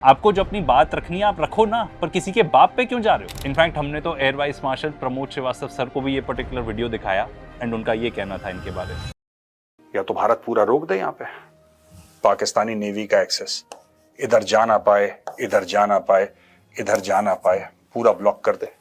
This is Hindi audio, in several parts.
आपको जो अपनी बात रखनी है आप रखो ना, पर किसी के बाप पे क्यों जा रहे हो। इनफैक्ट हमने तो air vice marshal Pramod Srivastava sir को भी ये पर्टिकुलर वीडियो दिखाया एंड उनका ये कहना था इनके बारे में। या तो भारत पूरा रोक दे यहाँ पे पाकिस्तानी नेवी का एक्सेस, इधर जा ना पाए, इधर जा ना पाए, इधर जा ना पाए, पूरा ब्लॉक कर दे।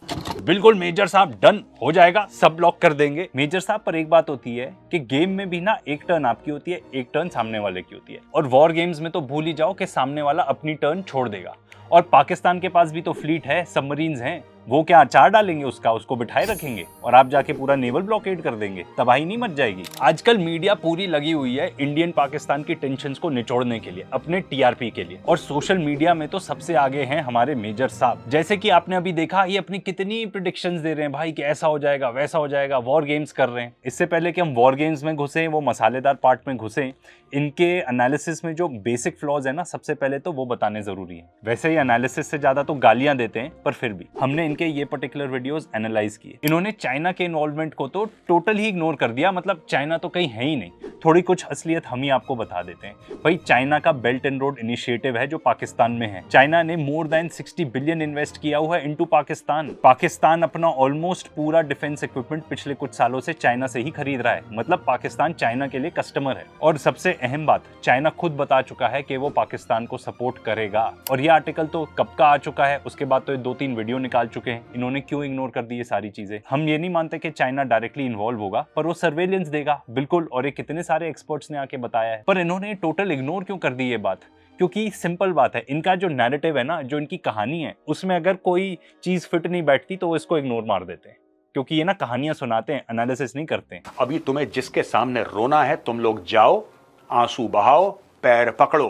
बिल्कुल मेजर साहब, डन हो जाएगा, सब ब्लॉक कर देंगे मेजर साहब। पर एक बात होती है कि गेम में भी ना एक टर्न आपकी होती है, एक टर्न सामने वाले की होती है। और वॉर गेम्स में तो भूल ही जाओ कि सामने वाला अपनी टर्न छोड़ देगा। और पाकिस्तान के पास भी तो फ्लीट है, सबमरीन्स हैं, वो क्या अचार डालेंगे उसको बिठाए रखेंगे और आप जाके पूरा नेवल ब्लॉकेड कर देंगे, तबाही नहीं मच जाएगी। आजकल मीडिया पूरी लगी हुई है इंडियन पाकिस्तान की टेंशंस को निचोड़ने के लिए, अपने टीआरपी के लिए। और सोशल मीडिया में तो सबसे आगे हैं हमारे मेजर साहब। जैसे कि आपने अभी देखा, ये अपनी कितनी प्रेडिक्शंस दे रहे हैं भाई कि ऐसा हो जाएगा वैसा हो जाएगा, वॉर गेम्स कर रहे हैं। इससे पहले कि हम वॉर गेम्स में घुसे, वो मसालेदार पार्ट में घुसे, इनके एनालिसिस में जो बेसिक फ्लॉज है ना, सबसे पहले तो वो बताने जरूरी है। वैसे ही एनालिसिस से ज्यादा तो गालियां देते हैं, पर फिर भी हमने इनके ये पर्टिकुलर वीडियोस एनालाइज किए। इन्होंने चाइना के इन्वॉल्वमेंट को तो टोटल ही इग्नोर कर दिया, मतलब चाइना तो कहीं है ही नहीं। थोड़ी कुछ असलियत हम ही आपको बता देते हैं। भाई चाइना का बेल्ट एंड रोड इनिशिएटिव है जो पाकिस्तान में है। चाइना ने मोर देन 60 बिलियन इन्वेस्ट किया हुआ है इनटू पाकिस्तान। पाकिस्तान अपना ऑलमोस्ट पूरा डिफेंस इक्विपमेंट पिछले कुछ सालों से चाइना से ही खरीद रहा है। मतलब पाकिस्तान चाइना के लिए कस्टमर है। और सबसे अहम बात, चाइना खुद बता चुका है कि वो पाकिस्तान को सपोर्ट करेगा। और ये आर्टिकल तो कब का आ चुका है, उसके बाद तो 2-3 वीडियो निकाल चुके हैं। इन्होंने क्यों इग्नोर कर दी ये सारी चीजें। हम ये नहीं मानते कि चाइना डायरेक्टली इन्वॉल्व होगा, पर वो सर्वेलेंस देगा बिल्कुल, और ये कितने सारे एक्सपर्ट्स ने आके बताया है। पर इन्होंने टोटल इग्नोर क्यों कर दी ये बात? क्योंकि सिंपल बात है, इनका जो नैरेटिव है ना, जो इनकी कहानी है, उसमें अगर कोई चीज फिट नहीं बैठती तो वो इसको इग्नोर मार देते हैं। क्योंकि ये ना कहानियां सुनाते हैं, एनालिसिस नहीं करते हैं। अभी तुम्हें जिसके सामने रोना है, तुम लोग जाओ, आंसू बहाओ, पैर पकड़ो,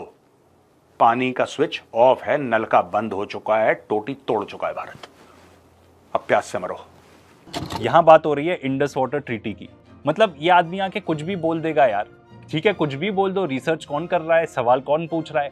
पानी का स्विच ऑफ है, नल का बंद हो चुका है, टोटी तोड़ चुका है भारत, अब प्यास से मरो। यहां बात हो रही है इंडस वाटर ट्रीटी की। मतलब ये आदमी आके कुछ भी बोल देगा यार, ठीक है कुछ भी बोल दो। रिसर्च कौन कर रहा है, सवाल कौन पूछ रहा है?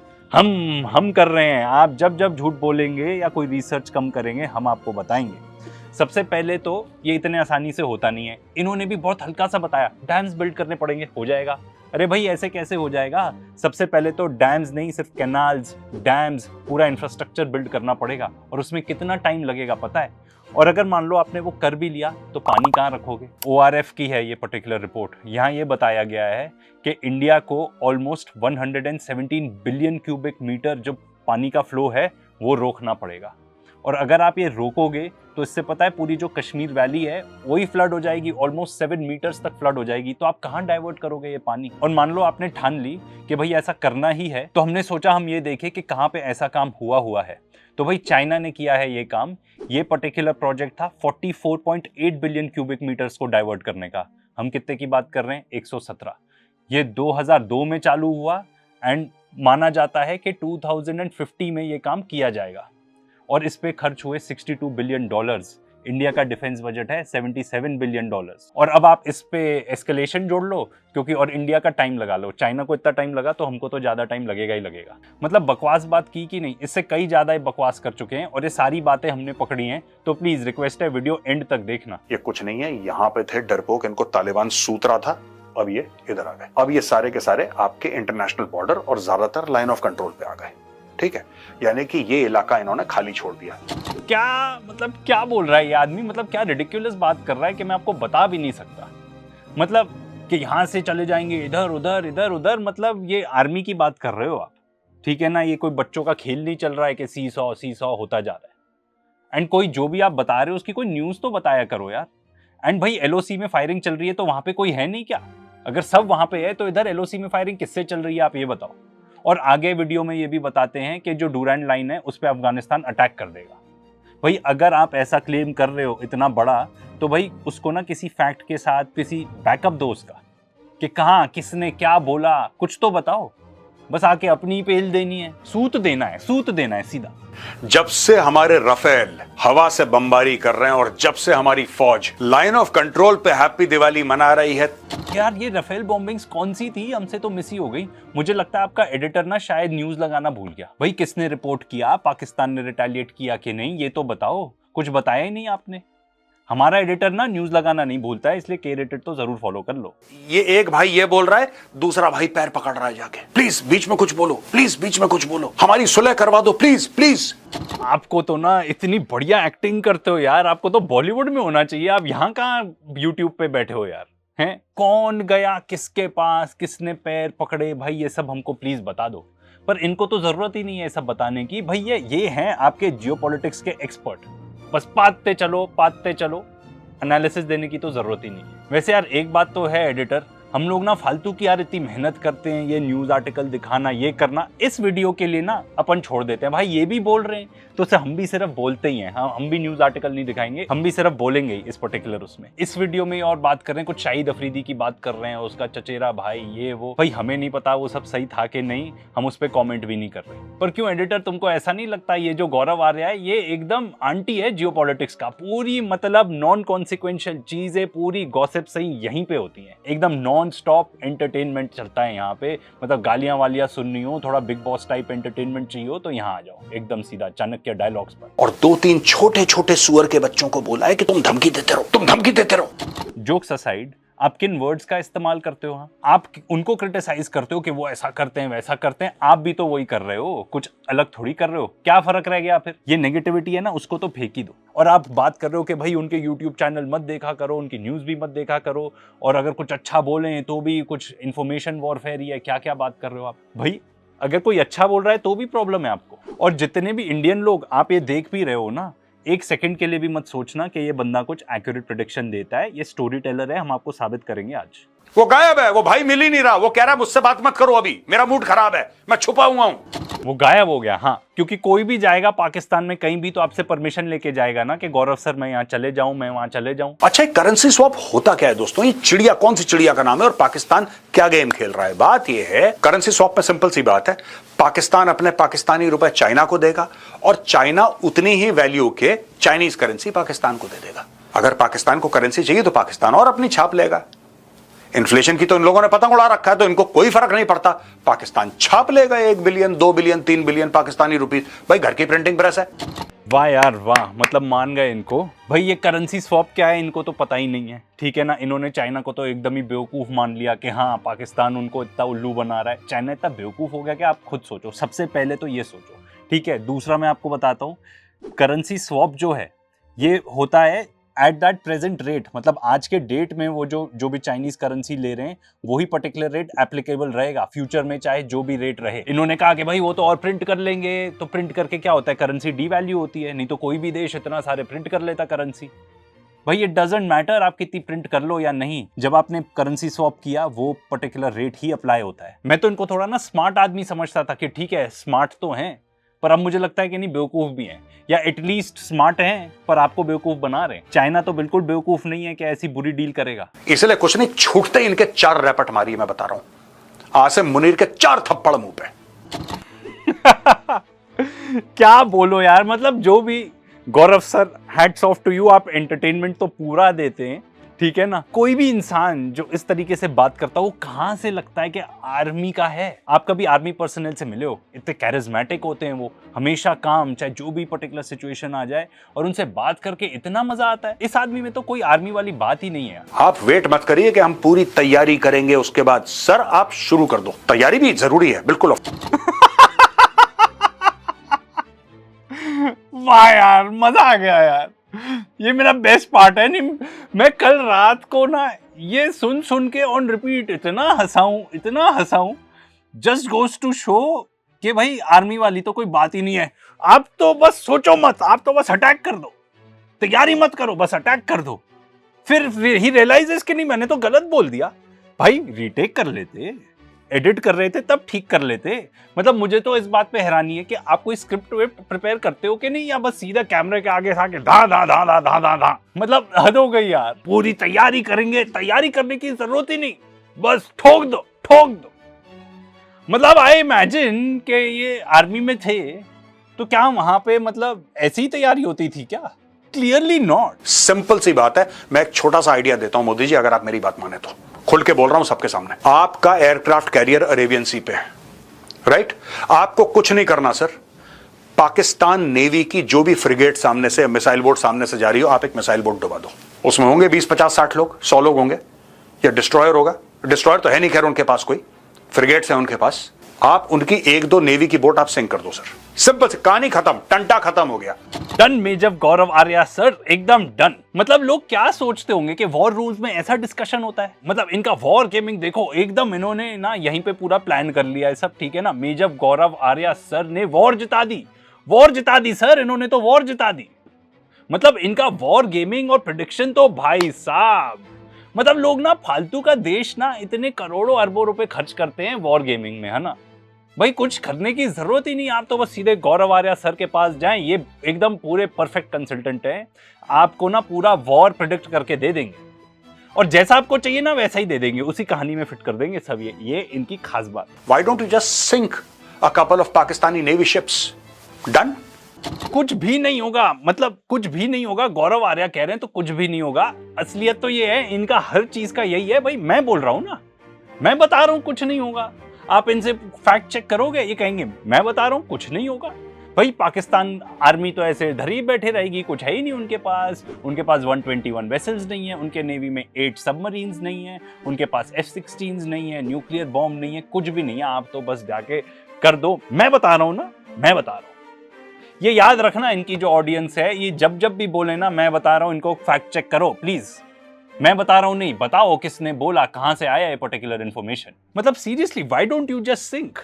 हम कर रहे हैं। आप जब जब झूठ बोलेंगे या कोई रिसर्च कम करेंगे, हम आपको बताएंगे। सबसे पहले तो ये इतने आसानी से होता नहीं है। इन्होंने भी बहुत हल्का सा बताया, डैम्स बिल्ड करने पड़ेंगे, हो जाएगा। अरे भाई ऐसे कैसे हो जाएगा? सबसे पहले तो डैम्स नहीं, सिर्फ कैनाल्स, डैम्स, पूरा इंफ्रास्ट्रक्चर बिल्ड करना पड़ेगा। और उसमें कितना टाइम लगेगा पता है? और अगर मान लो आपने वो कर भी लिया तो पानी कहाँ रखोगे? ORF की है ये पर्टिकुलर रिपोर्ट। यहाँ ये बताया गया है कि इंडिया को ऑलमोस्ट 117 बिलियन क्यूबिक मीटर जो पानी का फ्लो है वो रोकना पड़ेगा। और अगर आप ये रोकोगे तो इससे पता है पूरी जो कश्मीर वैली है वही फ्लड हो जाएगी, ऑलमोस्ट 7 मीटर्स तक फ्लड हो जाएगी। तो आप कहाँ डाइवर्ट करोगे ये पानी? और मान लो आपने ठान ली कि भाई ऐसा करना ही है, तो हमने सोचा हम ये देखें कि कहाँ पे ऐसा काम हुआ है। तो भाई चाइना ने किया है ये काम। ये पर्टिकुलर प्रोजेक्ट था 44.8 बिलियन क्यूबिक मीटर्स को डाइवर्ट करने का। हम कितने की बात कर रहे हैं? 117। ये 2002 में चालू हुआ एंड माना जाता है कि 2050 में ये काम किया जाएगा। और इस पे खर्च हुए $62 बिलियन। इंडिया का डिफेंस बजट है $77 बिलियन। और अब आप इस पे एस्केलेशन जोड़ लो, क्योंकि और इंडिया का टाइम लगा लो। चाइना को इतना टाइम लगा तो हमको तो ज्यादा टाइम लगेगा ही लगेगा। मतलब बकवास बात की कि नहीं, इससे कई ज्यादा बकवास कर चुके हैं और ये सारी बातें हमने पकड़ी हैं। तो प्लीज रिक्वेस्ट है वीडियो एंड तक देखना। ये कुछ नहीं है, यहाँ पे थे डरपोक, इनको तालिबान सूत रहा था, अब ये इधर आ गए। अब ये सारे के सारे आपके इंटरनेशनल बॉर्डर और ज्यादातर लाइन ऑफ कंट्रोल पे आ गए। ठीक है, यानी कि ये इलाका इन्होंने खाली छोड़ दिया। क्या मतलब क्या बोल रहा है ये आदमी? मतलब क्या रिडिक्युलस बात कर रहा है कि मैं आपको बता भी नहीं सकता। मतलब कि यहाँ से चले जाएंगे इधर उधर इधर उधर। मतलब ये आर्मी की बात कर रहे हो आप, ठीक है ना? ये कोई बच्चों का खेल नहीं चल रहा है कि सी सौ होता जा रहा है। एंड कोई जो भी आप बता रहे हो उसकी कोई न्यूज तो बताया करो यार। एंड भाई LOC में फायरिंग चल रही है तो वहां पे कोई है नहीं क्या? अगर सब वहां पे है तो इधर LOC में फायरिंग किससे चल रही है, आप ये बताओ। और आगे वीडियो में ये भी बताते हैं कि जो डूरैंड लाइन है उस पर अफगानिस्तान अटैक कर देगा। भाई अगर आप ऐसा क्लेम कर रहे हो इतना बड़ा, तो भाई उसको ना किसी फैक्ट के साथ, किसी बैकअप दो उसका, कि कहाँ किसने क्या बोला, कुछ तो बताओ। बस आके अपनी पेल देनी है, सूत देना है सीधा। जब से हमारे रफेल हवा से बमबारी कर रहे हैं और जब से हमारी फौज लाइन ऑफ कंट्रोल पे हैप्पी दिवाली मना रही है। यार ये रफेल बॉम्बिंग्स कौन सी थी? हमसे तो मिस ही हो गई। मुझे लगता है आपका एडिटर ना शायद न्यूज लगाना भूल गया। भाई किसने रिपोर्ट किया? पाकिस्तान ने रिटेलिएट किया कि नहीं, ये तो बताओ। कुछ बताया ही नहीं आपने। हमारा एडिटर ना न्यूज लगाना नहीं भूलता है, इसलिए के रेटेड तो जरूर फॉलो कर लो। ये एक भाई ये बोल रहा है, दूसरा भाई पैर पकड़ रहा है जाके, प्लीज बीच में कुछ बोलो, प्लीज बीच में कुछ बोलो, हमारी सुलह करवा दो प्लीज प्लीज। आपको तो ना इतनी बढ़िया एक्टिंग करते हो यार, आपको तो बॉलीवुड में होना चाहिए, आप यहाँ कहाँ यूट्यूब पे बैठे हो यार। हैं कौन गया किसके पास, किसने पैर पकड़े, भाई ये सब हमको प्लीज बता दो। पर इनको तो जरूरत ही नहीं है सब बताने की, भाई ये हैं आपके जियोपॉलिटिक्स के एक्सपर्ट, बस पाते चलो, एनालिसिस देने की तो जरूरत ही नहीं है। वैसे यार एक बात तो है एडिटर, हम लोग ना फालतू की यार इतनी मेहनत करते हैं, ये न्यूज आर्टिकल दिखाना, ये करना, इस वीडियो के लिए ना अपन छोड़ देते हैं। भाई ये भी बोल रहे हैं तो उसे हम भी सिर्फ बोलते ही हैं, हाँ हम भी न्यूज आर्टिकल नहीं दिखाएंगे, हम भी सिर्फ बोलेंगे ही इस पर्टिकुलर उसमें। इस वीडियो में और बात कर रहे हैं, कुछ शाहिद अफरीदी की बात कर रहे हैं, उसका चचेरा भाई ये वो, भाई हमें नहीं पता वो सब सही था कि नहीं, हम उस पर कॉमेंट भी नहीं कर रहे। पर क्यों एडिटर तुमको ऐसा नहीं लगता ये जो गौरव आर्य है ये एकदम आंटी है जियोपॉलिटिक्स का, पूरी मतलब नॉन कॉन्सिक्वेंशियल चीजें, पूरी गॉसिप सही यहीं पे होती है, एकदम नॉन स्टॉप एंटरटेनमेंट चलता है यहाँ पे। मतलब गालियां वालियां सुननी हो, थोड़ा बिग बॉस टाइप एंटरटेनमेंट चाहिए हो तो यहाँ आ जाओ, एकदम सीधा चाणक्य डायलॉग्स पर। और 2-3 छोटे छोटे सुअर के बच्चों को बोला है कि तुम धमकी देते रहो, तुम धमकी देते रहो। जोक्स असाइड, आप किन वर्ड्स का इस्तेमाल करते हो? हाँ आप उनको क्रिटिसाइज करते हो कि वो ऐसा करते हैं वैसा करते हैं, आप भी तो वही कर रहे हो, कुछ अलग थोड़ी कर रहे हो, क्या फर्क रह गया फिर? ये नेगेटिविटी है ना, उसको तो फेंक ही दो। और आप बात कर रहे हो कि भाई उनके यूट्यूब चैनल मत देखा करो, उनकी न्यूज भी मत देखा करो, और अगर कुछ अच्छा बोले तो भी कुछ इन्फॉर्मेशन वॉरफेयर ही है, क्या क्या बात कर रहे हो आप? भाई अगर कोई अच्छा बोल रहा है तो भी प्रॉब्लम है आपको। और जितने भी इंडियन लोग आप ये देख भी रहे हो ना, एक सेकंड के लिए भी मत सोचना कि ये बंदा कुछ एक्यूरेट प्रेडिक्शन देता है, ये स्टोरी टेलर है, हम आपको साबित करेंगे आज। वो गायब है, वो भाई मिल ही नहीं रहा, वो कह रहा है मुझसे बात मत करो अभी, मेरा मूड खराब है, मैं छुपा हुआ हूं। वो गायब हो गया, हाँ, क्योंकि कोई भी जाएगा पाकिस्तान में कहीं भी तो आपसे परमिशन लेके जाएगा ना कि गौरव सर मैं यहाँ चले जाऊं, मैं वहां चले जाऊं। अच्छा करेंसी स्वैप होता क्या है दोस्तों? ये चिड़िया कौन सी चिड़िया का नाम है और पाकिस्तान क्या गेम खेल रहा है? बात ये है करेंसी स्वैप में सिंपल सी बात है, पाकिस्तान अपने पाकिस्तानी रुपए चाइना को देगा और चाइना उतनी ही वैल्यू के चाइनीज करेंसी पाकिस्तान को दे देगा। अगर पाकिस्तान को करेंसी चाहिए तो पाकिस्तान और अपनी छाप लेगा। इन्फ्लेशन की तो इन लोगों ने पतंग उड़ा रखा है, तो इनको कोई फर्क नहीं पड़ता, पाकिस्तान छाप लेगा 1 billion 2 billion 3 billion Pakistani rupees. भाई घर की प्रिंटिंग प्रेस है। वाह यार वाह, मतलब मान गए इनको। भाई ये करेंसी स्वैप क्या है इनको तो पता ही नहीं है, ठीक है ना। इन्होंने चाइना को तो एकदम ही बेवकूफ मान लिया कि हाँ पाकिस्तान उनको इतना उल्लू बना रहा है। चाइना इतना बेवकूफ हो गया कि आप खुद सोचो, सबसे पहले तो ये सोचो, ठीक है। दूसरा मैं आपको बताता हूँ, करेंसी स्वैप जो है ये होता है एट दैट प्रेजेंट रेट, मतलब आज के डेट में वो जो भी चाइनीज करेंसी ले रहे हैं वही पर्टिकुलर रेट एप्लीकेबल रहेगा फ्यूचर में, चाहे जो भी रेट रहे। इन्होंने कहा कि भाई वो तो और प्रिंट कर लेंगे, तो प्रिंट करके क्या होता है, करेंसी डीवैल्यू होती है, नहीं तो कोई भी देश इतना सारे प्रिंट कर लेता करेंसी। भाई इट डजंट मैटर आप कितनी प्रिंट कर लो या नहीं, जब आपने करेंसी स्वैप किया वो पर्टिकुलर रेट ही अप्लाई होता है। मैं तो इनको थोड़ा ना स्मार्ट आदमी समझता था कि ठीक है स्मार्ट तो हैं, पर अब मुझे लगता है कि नहीं बेवकूफ भी हैं, या एटलीस्ट स्मार्ट हैं पर आपको बेवकूफ बना रहे हैं। चाइना तो बिल्कुल बेवकूफ नहीं है कि ऐसी बुरी डील करेगा। इसलिए कुछ नहीं, छूटते इनके 4 रैपट मारी, मैं बता रहा हूं, आज से मुनीर के 4 थप्पड़ मुंह पे। क्या बोलो यार, मतलब जो भी Gaurav sir, hats off to you, आप एंटरटेनमेंट तो पूरा देते हैं, ठीक है ना। कोई भी इंसान जो इस तरीके से बात करता है वो कहां से लगता है कि आर्मी का है। आप कभी आर्मी पर्सनल से मिले हो? इतने कैरिज्मेटिक होते हैं वो, हमेशा काम चाहे जो भी पर्टिकुलर सिचुएशन आ जाए, और उनसे बात करके इतना मजा आता है। इस आदमी में तो कोई आर्मी वाली बात ही नहीं है। आप वेट मत करिए कि हम पूरी तैयारी करेंगे उसके बाद। सर आप शुरू कर दो, तैयारी भी जरूरी है बिल्कुल। वाह यार मजा आ गया यार, ये मेरा बेस्ट पार्ट है। नहीं मैं कल रात को ना ये सुन सुन के ऑन रिपीट इतना हंसाऊं, जस्ट गोज टू शो कि भाई आर्मी वाली तो कोई बात ही नहीं है। आप तो बस सोचो मत, आप तो बस अटैक कर दो, तैयारी मत करो, बस अटैक कर दो। फिर ही रियलाइजेस कि नहीं मैंने तो गलत बोल दिया। भाई रीटेक कर लेते, एडिट कर रहे थे तब ठीक कर लेते। मतलब मुझे तो इस बात पे हैरानी है कि आप कोई स्क्रिप्ट विप्ट प्रिपेयर करते हो कि नहीं, या बस सीधा कैमरे के आगे आके धा धा धा धा धा धा धा। मतलब हद हो गई यार, पूरी तैयारी करेंगे, तैयारी करने की जरूरत ही नहीं, बस ठोक दो। मतलब आई इमेजिन कि ये आर्मी में थे तो क्या वहां पे मतलब ऐसी ही तैयारी होती थी क्या? Clearly not. सिंपल सी बात है, मैं एक छोटा सा आइडिया देता हूं मोदी जी, अगर आप मेरी बात माने तो। खुल के बोल रहा हूं सबके सामने, आपका एयरक्राफ्ट कैरियर अरेबियन सी पे है, राइट? आपको कुछ नहीं करना सर, पाकिस्तान नेवी की जो भी फ्रिगेट सामने से, मिसाइल बोट सामने से जा रही हो, आप एक मिसाइल बोट डुबा दो, उसमें होंगे 20, 50, 60 लोग, 100 लोग होंगे, या डिस्ट्रॉयर होगा, डिस्ट्रॉयर तो है नहीं खैर उनके पास, कोई फ्रिगेट्स हैं उनके पास, आप उनकी 1-2 नेवी की बोट आप सिंक कर दो सर, सिंपल से, कहानी खत्म, टंटा खत्म हो गया। डन मेजर गौरव आर्या सर, एकदम डन। मतलब लोग क्या सोचते होंगे कि वॉर रूल्स में ऐसा डिस्कशन होता है, मतलब इनका वॉर गेमिंग देखो, एकदम इन्होंने ना यहीं पे पूरा प्लान कर लिया है सब, ठीक है ना। मेजर गौरव आर्या सर ने वॉर जिता दी, वॉर जिता दी सर, इन्होंने तो वॉर जिता दी। मतलब इनका वॉर गेमिंग और प्रेडिक्शन तो भाई साहब, मतलब लोग ना फालतू का देश ना इतने करोड़ों अरबों रुपए खर्च करते हैं वॉर गेमिंग में, है ना भाई, कुछ करने की जरूरत ही नहीं, आप तो बस सीधे गौरव आर्या सर के पास जाएं, ये एकदम पूरे परफेक्ट कंसल्टेंट हैं, आपको ना पूरा वॉर प्रेडिक्ट करके दे देंगे, और जैसा आपको चाहिए ना वैसा ही दे देंगे, उसी कहानी में फिट कर देंगे सब। ये इनकी खास बात। Why don't you just sink a couple of Pakistani Navy ships? Done? कुछ भी नहीं होगा, मतलब कुछ भी नहीं होगा, गौरव आर्या कह रहे हैं तो कुछ भी नहीं होगा। असलियत तो ये है, इनका हर चीज का यही है भाई, मैं बोल रहा हूं ना, मैं बता रहा हूं कुछ नहीं होगा, आप इनसे फैक्ट चेक करोगे, ये कहेंगे मैं बता रहा हूं कुछ नहीं होगा। भाई पाकिस्तान आर्मी तो ऐसे धरी बैठे रहेगी, कुछ है ही नहीं उनके पास 121 वेसल्स नहीं है, उनके नेवी में 8 सबमरीन्स नहीं है, उनके पास F-16s नहीं है, न्यूक्लियर बॉम्ब नहीं है, कुछ भी नहीं है, आप तो बस जाके कर दो। मैं बता रहा हूं ना, मैं बता रहा हूं, ये याद रखना, इनकी जो ऑडियंस है, ये जब जब भी बोले ना मैं बता रहा हूं, इनको फैक्ट चेक करो प्लीज। मैं बता रहा हूं नहीं, बताओ किसने बोला, कहां से आया ये पर्टिकुलर इंफॉर्मेशन। मतलब seriously, why don't you just think.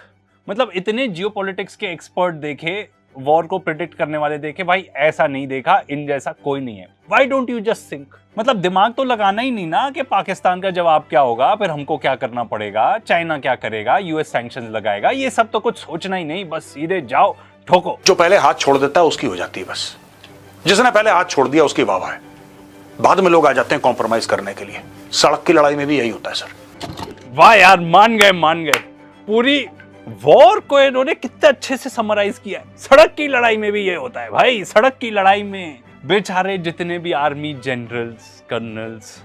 मतलब इतने जियोपॉलिटिक्स के एक्सपर्ट देखे, वॉर को प्रिडिक्ट करने वाले देखे, भाई ऐसा नहीं देखा, इन जैसा कोई नहीं है। Why don't you just think. मतलब दिमाग तो लगाना ही नहीं ना कि पाकिस्तान का जवाब क्या होगा, फिर हमको क्या करना पड़ेगा, चाइना क्या करेगा, यूएस सैंक्शंस लगाएगा, ये सब तो कुछ सोचना ही नहीं, बस सीधे जाओ ठोको। जो पहले हाथ छोड़ देता है उसकी हो जाती है बस, जिसने पहले हाथ छोड़ दिया उसकी वाह है, बाद में लोग आ जाते हैं कॉम्प्रोमाइज करने के लिए। सड़क की लड़ाई में भी यही होता है सर। वाह यार, मान गए। पूरी वॉर को इन्होंने कितने अच्छे से समराइज किया है। सड़क की लड़ाई में भी ये होता है भाई, सड़क की लड़ाई में बेचारे जितने भी आर्मी जनरल्स, कर्नल्स,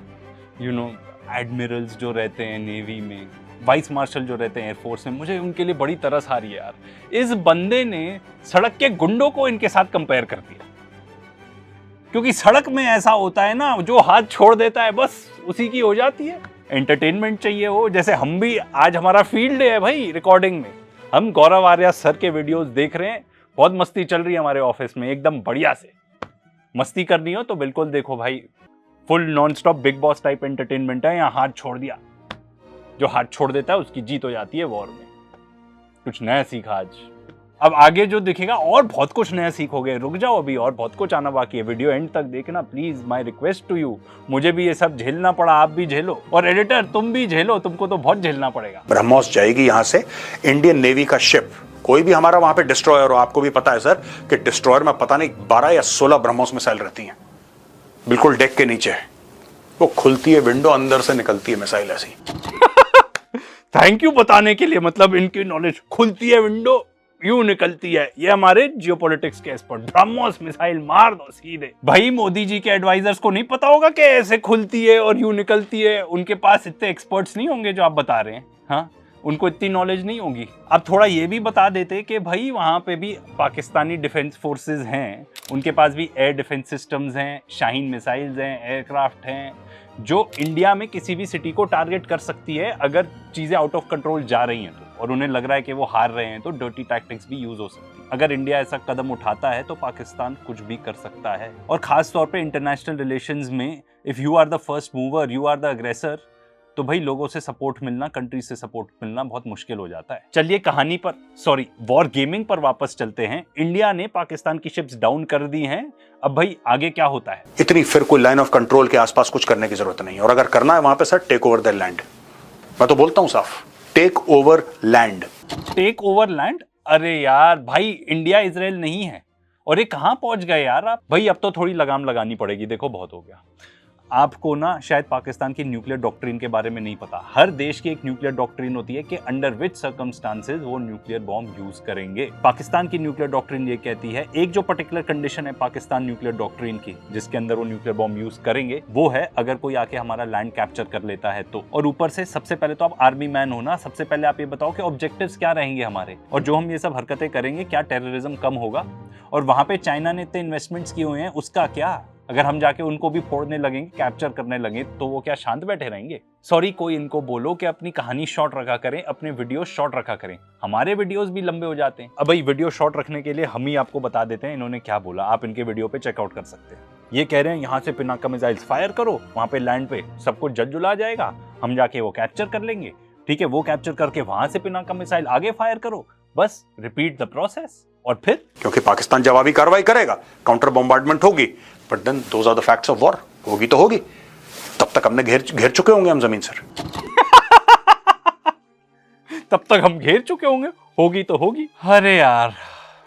एडमिरल्स जो रहते हैं नेवी में, वाइस मार्शल जो रहते हैं एयरफोर्स में, मुझे उनके लिए बड़ी तरस आ रही है यार। इस बंदे ने सड़क के गुंडों को इनके साथ कंपेयर कर दिया, क्योंकि सड़क में ऐसा होता है ना, जो हाथ छोड़ देता है बस उसी की हो जाती है। एंटरटेनमेंट चाहिए हो, जैसे हम भी, आज हमारा फील्ड डे है भाई रिकॉर्डिंग में, हम गौरव आर्या सर के वीडियोस देख रहे हैं, बहुत मस्ती चल रही है हमारे ऑफिस में, एकदम बढ़िया से। मस्ती करनी हो तो बिल्कुल देखो भाई, full non stop big boss type entertainment है। यहाँ हाथ छोड़ दिया, जो हाथ छोड़ देता है उसकी जीत हो जाती है वॉर में। कुछ नया सीखा आज। अब आगे जो दिखेगा और बहुत कुछ नया सीखोगे, रुक जाओ, अभी और बहुत कुछ आना बाकी है। वीडियो एंड तक देखना please, my request to you. मुझे भी ये सब झेलना पड़ा, आप भी झेलो, और एडिटर तुम भी झेलो, तुमको तो बहुत झेलना पड़ेगा। ब्रह्मोस जाएगी यहाँ से इंडियन नेवी का शिप, कोई भी हमारा वहां पे डिस्ट्रॉयर हो, आपको भी पता है सर कि डिस्ट्रॉयर में पता नहीं 12 या 16 ब्रह्मोस मिसाइल रहती हैं, बिल्कुल डेक के नीचे, वो खुलती है विंडो, अंदर से निकलती है मिसाइल ऐसी। थैंक यू बताने के लिए, मतलब इनकी नॉलेज, खुलती है विंडो यूं निकलती है, ये हमारे जियोपॉलिटिक्स के एक्सपर्ट। ब्रह्मोस मिसाइल मार दो सीधे। भाई मोदी जी के एडवाइजर्स को नहीं पता होगा कि ऐसे खुलती है और यूं निकलती है, उनके पास इतने एक्सपर्ट्स नहीं होंगे जो आप बता रहे हैं, हाँ, उनको इतनी नॉलेज नहीं होगी। अब थोड़ा ये भी बता देते कि भाई वहां पे भी पाकिस्तानी डिफेंस फोर्सेस हैं, उनके पास भी एयर डिफेंस सिस्टम्स हैं, शाहीन मिसाइल्स हैं, एयरक्राफ्ट हैं, जो इंडिया में किसी भी सिटी को टारगेट कर सकती है अगर चीजें आउट ऑफ कंट्रोल जा रही हैं तो, और उन्हें लग रहा है कि वो हार रहे हैं तो डर्टी टैक्टिक्स भी यूज हो सकती है। अगर इंडिया ऐसा कदम उठाता है तो पाकिस्तान कुछ भी कर सकता है, और खास तौर पे इंटरनेशनल रिलेशंस में if you are the first mover, you are the aggressor, तो भाई लोगों से सपोर्ट मिलना, कंट्री से सपोर्ट मिलना बहुत मुश्किल हो जाता है। चलिए कहानी पर, सॉरी वॉर गेमिंग पर वापस चलते हैं। इंडिया ने पाकिस्तान की शिप्स डाउन कर दी हैं, अब भाई आगे क्या होता है। इतनी फिर कोई लाइन ऑफ कंट्रोल के आसपास कुछ करने की जरूरत नहीं है, और अगर करना है वहां पे sir, take over the land. मैं तो बोलता हूं साफ, take over land. Take over land? अरे यार भाई, इंडिया इजराइल नहीं है, और ये कहां पहुंच गए यार आप। भाई अब तो थोड़ी लगाम लगानी पड़ेगी, देखो बहुत हो गया। आपको ना शायद पाकिस्तान की न्यूक्लियर डॉक्ट्रिन के बारे में नहीं पता। हर देश की एक न्यूक्लियर डॉक्ट्रिन होती है कि अंडर विच सर्कमस्टांसेस वो न्यूक्लियर बॉम्ब यूज करेंगे। पाकिस्तान की न्यूक्लियर डॉक्ट्रिन ये कहती है, एक जो पर्टिकुलर कंडीशन है पाकिस्तान न्यूक्लियर डॉक्ट्रिन की जिसके अंदर वो न्यूक्लियर बॉम्ब यूज करेंगे, वो है अगर कोई आके हमारा लैंड कैप्चर कर लेता है तो। और ऊपर से सबसे पहले तो आप आर्मी मैन हो ना, सबसे पहले आप ये बताओ कि ऑब्जेक्टिव्स क्या रहेंगे हमारे, और जो हम ये सब हरकतें करेंगे क्या टेररिज्म कम होगा? और वहां पे चाइना ने इतने इन्वेस्टमेंट्स किए हुए हैं, उसका क्या? अगर हम जाके उनको भी फोड़ने लगेंगे, कैप्चर करने लगे, तो वो क्या शांत बैठे रहेंगे? सॉरी, कोई इनको बोलो कि अपनी कहानी शॉर्ट रखा करें, अपने वीडियो शॉर्ट रखा करें। हमारे वीडियोस भी लंबे हो जाते हैं। अब भाई वीडियो शॉर्ट रखने के लिए हम ही आपको बता देते हैं इन्होंने क्या बोला। आप इनके वीडियो पे चेकआउट कर सकते हैं। ये कह रहे हैं यहाँ से पिनाका मिसाइल्स फायर करो, वहां पे लैंड पे सब कुछ जल जुला जाएगा, हम जाके वो कैप्चर कर लेंगे। ठीक है, वो कैप्चर करके वहां से पिनाका मिसाइल आगे फायर करो, बस रिपीट द प्रोसेस। और फिर क्योंकि पाकिस्तान जवाबी कार्रवाई करेगा, काउंटर बॉम्बार्डमेंट होगी, but then those are the facts of war. होगी तो होगी, तब तक हमने घेर चुके होंगे हम जमीन सर। तब तक हम घेर चुके होंगे, होगी तो होगी। अरे यार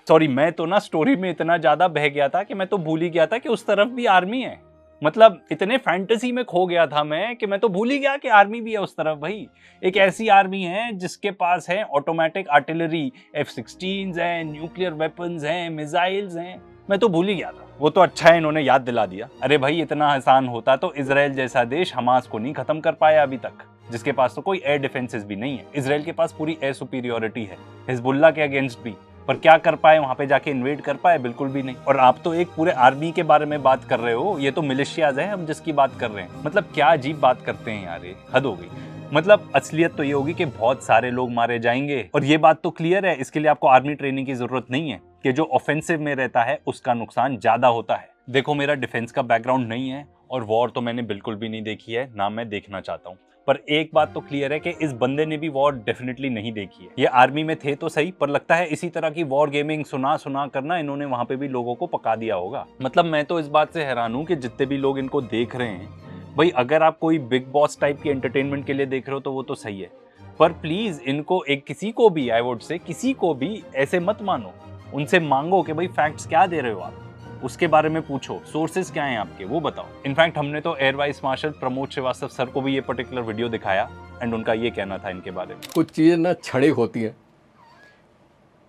सॉरी, मैं तो ना स्टोरी में इतना ज्यादा बह गया था कि मैं तो भूल ही गया था कि उस तरफ भी आर्मी है। मतलब इतने फैंटेसी में खो गया था मैं कि मैं तो भूल ही गया कि आर्मी भी है उस तरफ। भाई एक ऐसी आर्मी है जिसके पास है ऑटोमेटिक आर्टिलरी, F-16s हैं, न्यूक्लियर वेपन्स हैं, मिसाइल्स हैं। मैं तो भूल ही गया था। वो तो अच्छा है इन्होंने याद दिला दिया। अरे भाई इतना आसान होता तो इजराइल जैसा देश हमास को नहीं खत्म कर पाया अभी तक, जिसके पास तो कोई एयर डिफेंसेस भी नहीं है। इजराइल के पास पूरी एयर सुपीरियोरिटी है हिजबुल्लाह के अगेंस्ट भी, पर क्या कर पाए वहां पे जाके इन्वेड कर पाए? बिल्कुल भी नहीं। और आप तो एक पूरे आर्मी के बारे में बात कर रहे हो, ये तो मिलिशियाज है हम जिसकी बात कर रहे हैं। मतलब क्या अजीब बात करते हैं यार, ये हद हो गई। मतलब असलियत तो ये होगी कि बहुत सारे लोग मारे जाएंगे, और ये बात तो क्लियर है। इसके लिए आपको आर्मी ट्रेनिंग की जरूरत नहीं है कि जो ऑफेंसिव में रहता है उसका नुकसान ज्यादा होता है। देखो मेरा डिफेंस का बैकग्राउंड नहीं है और वॉर तो मैंने बिल्कुल भी नहीं देखी है, ना मैं देखना चाहता हूँ। पर एक बात तो क्लियर है कि इस बंदे ने भी वॉर डेफिनेटली नहीं देखी है। ये आर्मी में थे तो सही, पर लगता है इसी तरह की वॉर गेमिंग सुना सुना करना इन्होंने वहां पे भी लोगों को पका दिया होगा। मतलब मैं तो इस बात से हैरान हूं कि जितने भी लोग इनको देख रहे हैं, भाई अगर आप कोई बिग बॉस टाइप की एंटरटेनमेंट के लिए देख रहे हो तो वो तो सही है, पर प्लीज इनको एक किसी को भी, आई वुड से किसी को भी ऐसे मत मानो। उनसे मांगो कि भाई फैक्ट्स क्या दे रहे हो आप, उसके बारे में पूछो, सोर्सेज क्या हैं आपके वो बताओ। इनफैक्ट हमने तो air vice marshal Pramod Srivastava sir को भी ये पर्टिकुलर वीडियो दिखाया एंड उनका ये कहना था इनके बारे में। कुछ चीज़ें ना क्षणिक होती हैं।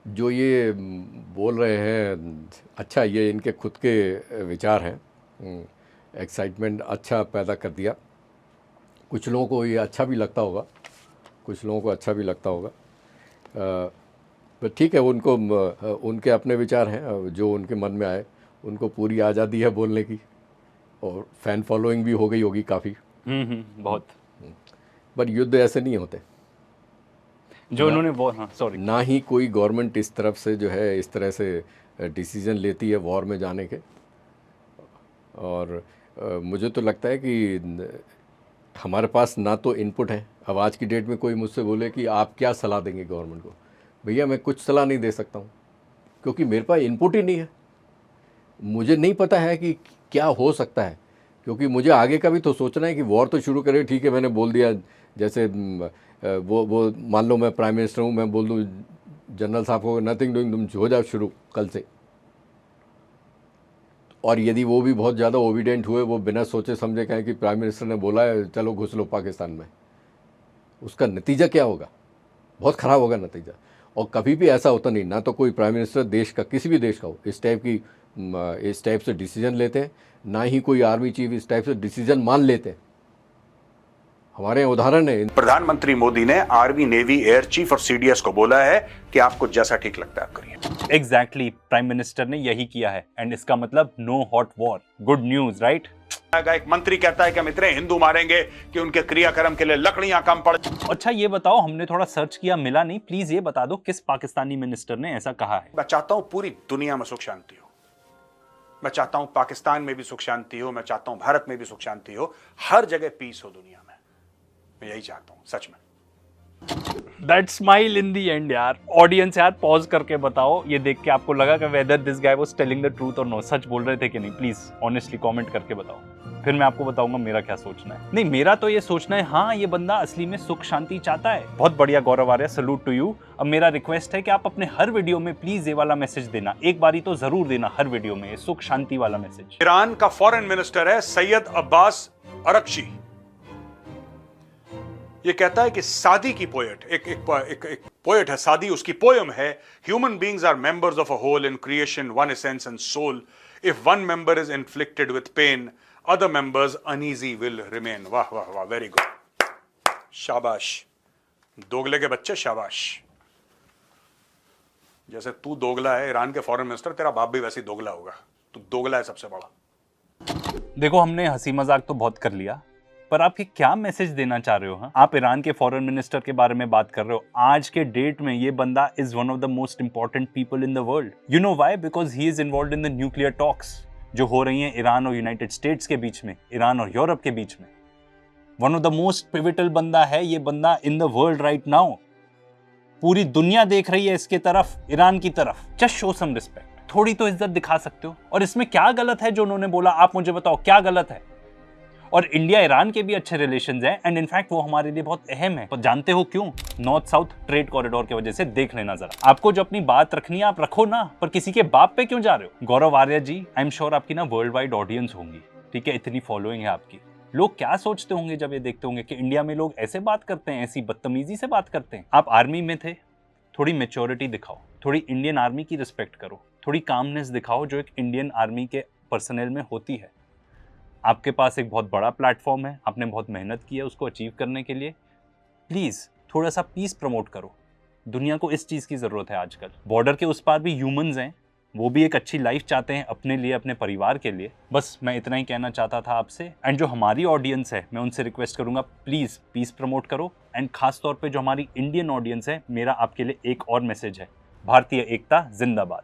जो ये बोल रहे हैं, अच्छा ये इनके खुद के विचार हैं, एक्साइटमेंट अच्छा पैदा कर दिया। कुछ लोगों को ये अच्छा भी लगता होगा, कुछ लोगों को अच्छा भी लगता होगा, पर ठीक है, उनको उनके अपने विचार हैं, जो उनके मन में आए। उनको पूरी आज़ादी है बोलने की, और फैन फॉलोइंग भी हो गई होगी काफ़ी। बहुत। पर युद्ध ऐसे नहीं होते जो उन्होंने वो, हाँ सॉरी, ना ही कोई गवर्नमेंट इस तरफ से जो है इस तरह से डिसीजन लेती है वॉर में जाने के। और मुझे तो लगता है कि हमारे पास ना तो इनपुट है। अब आज की डेट में कोई मुझसे बोले कि आप क्या सलाह देंगे गवर्नमेंट को, भैया मैं कुछ सलाह नहीं दे सकता हूँ, क्योंकि मेरे पास इनपुट ही नहीं है। मुझे नहीं पता है कि क्या हो सकता है, क्योंकि मुझे आगे का भी तो सोचना है कि वॉर तो शुरू करें, ठीक है मैंने बोल दिया। जैसे वो मान लो मैं प्राइम मिनिस्टर हूँ, मैं बोल दूँ जनरल साहब को नथिंग डूइंग, तुम हो जाओ शुरू कल से। और यदि वो भी बहुत ज़्यादा ओबीडेंट हुए, वो बिना सोचे समझे कहें कि प्राइम मिनिस्टर ने बोला है चलो घुस लो पाकिस्तान में, उसका नतीजा क्या होगा? बहुत ख़राब होगा नतीजा। और कभी भी ऐसा होता नहीं, ना तो कोई प्राइम मिनिस्टर देश का, किसी भी देश का हो, इस टाइप से डिसीजन लेते हैं, ना ही कोई आर्मी चीफ इस टाइप से डिसीजन मान लेते हैं। हमारे यहाँ उदाहरण है। प्रधानमंत्री मोदी ने आर्मी, नेवी, एयर चीफ और सीडीएस को बोला है कि आपको जैसा ठीक लगता है आप करिए। एग्जैक्टली, प्राइम मिनिस्टर ने यही किया है, एंड इसका मतलब no hot war. Good news, right? एक मंत्री कहता है कि हम इतने हिंदू मारेंगे कि उनके क्रियाक्रम के लिए लकड़ियां कम पड़। अच्छा ये बताओ, हमने थोड़ा सर्च किया, मिला नहीं। प्लीज ये बता दो किस पाकिस्तानी मिनिस्टर ने ऐसा कहा है। मैं चाहता हूं पूरी दुनिया में सुख शांति हो, मैं चाहता हूं पाकिस्तान में भी सुख शांति हो, मैं चाहता हूं भारत में भी सुख शांति हो, हर जगह पीस हो दुनिया में। मैं यही चाहता हूं सच में। That smile in the and यार। ऑडियंस यार पॉज करके बताओ, ये देख के आपको लगा कि whether this guy was telling the truth और नो, सच बोल रहे थे कि नहीं? प्लीज ऑनेस्टली कमेंट करके बताओ, फिर मैं आपको बताऊंगा मेरा क्या सोचना है। नहीं, मेरा तो ये सोचना है, हाँ ये बंदा असली में सुख शांति चाहता है। बहुत बढ़िया गौरव आर्य, सैल्यूट टू यू। अब मेरा रिक्वेस्ट है कि आप अपने हर वीडियो में प्लीज ये वाला मैसेज देना, एक बारी तो जरूर देना हर वीडियो में, सुख शांति वाला मैसेज। ईरान का फॉरेन मिनिस्टर है सैयद अब्बास अरकशी, ये कहता है कि सादी की पोएट, एक पोएट है सादी, उसकी पोयम है human beings are members of a whole in creation, one essence and soul, if one member is inflicted with pain other members uneasy will remain. वाह वाह वाह, वेरी गुड, शाबाश दोगले के बच्चे, शाबाश। जैसे तू दोगला है ईरान के फॉरेन मिनिस्टर, तेरा बाप भी वैसे ही दोगला होगा, तू दोगला है सबसे बड़ा। देखो, हमने हंसी मजाक तो बहुत कर लिया, पर आप ये क्या मैसेज देना चाह रहे हो? हाँ, आप ईरान के फॉरेन मिनिस्टर के बारे में बात कर रहे हो। आज के डेट में ये बंदा is one of the most important people in the world. You know why? Because he is involved in the nuclear talks जो हो रही हैं ईरान और यूनाइटेड स्टेट्स के बीच में, ईरान और यूरोप के बीच में। One of the most pivotal बंदा है ये बंदा in the world right now. पूरी दुनिया देख रही है इसके तरफ, ईरान की तरफ। जस्ट शो सम रिस्पेक्ट, थोड़ी तो इज्जत दिखा सकते हो। और इसमें क्या गलत है जो उन्होंने बोला? आप मुझे बताओ क्या गलत है? और इंडिया ईरान के भी अच्छे रिलेशंस हैं, एंड इनफैक्ट वो हमारे लिए बहुत अहम है। तो जानते हो क्यों? नॉर्थ साउथ ट्रेड कॉरिडोर की वजह से। देख लेना जरा, आपको जो अपनी बात रखनी है आप रखो ना, पर किसी के बाप पे क्यों जा रहे हो? गौरव Arya ji, I am sure आपकी ना वर्ल्ड वाइड ऑडियंस होंगी, ठीक है? इतनी फॉलोइंग है आपकी। लोग क्या सोचते होंगे जब ये देखते होंगे कि इंडिया में लोग ऐसे बात करते हैं, ऐसी बदतमीजी से बात करते हैं। आप आर्मी में थे, थोड़ी मेच्योरिटी दिखाओ, थोड़ी इंडियन आर्मी की रिस्पेक्ट करो, थोड़ी कामनेस दिखाओ जो एक इंडियन आर्मी के पर्सनल में होती है। आपके पास एक बहुत बड़ा प्लेटफॉर्म है, आपने बहुत मेहनत की है उसको अचीव करने के लिए। प्लीज़ थोड़ा सा पीस प्रमोट करो, दुनिया को इस चीज़ की ज़रूरत है आजकल। बॉर्डर के उस पार भी ह्यूमंस हैं, वो भी एक अच्छी लाइफ चाहते हैं अपने लिए, अपने परिवार के लिए। बस मैं इतना ही कहना चाहता था आपसे। एंड जो हमारी ऑडियंस है, मैं उनसे रिक्वेस्ट करूंगा प्लीज़ पीस प्रमोट करो। एंड खास तौर पे जो हमारी इंडियन ऑडियंस है, मेरा आपके लिए एक और मैसेज है, भारतीय एकता जिंदाबाद।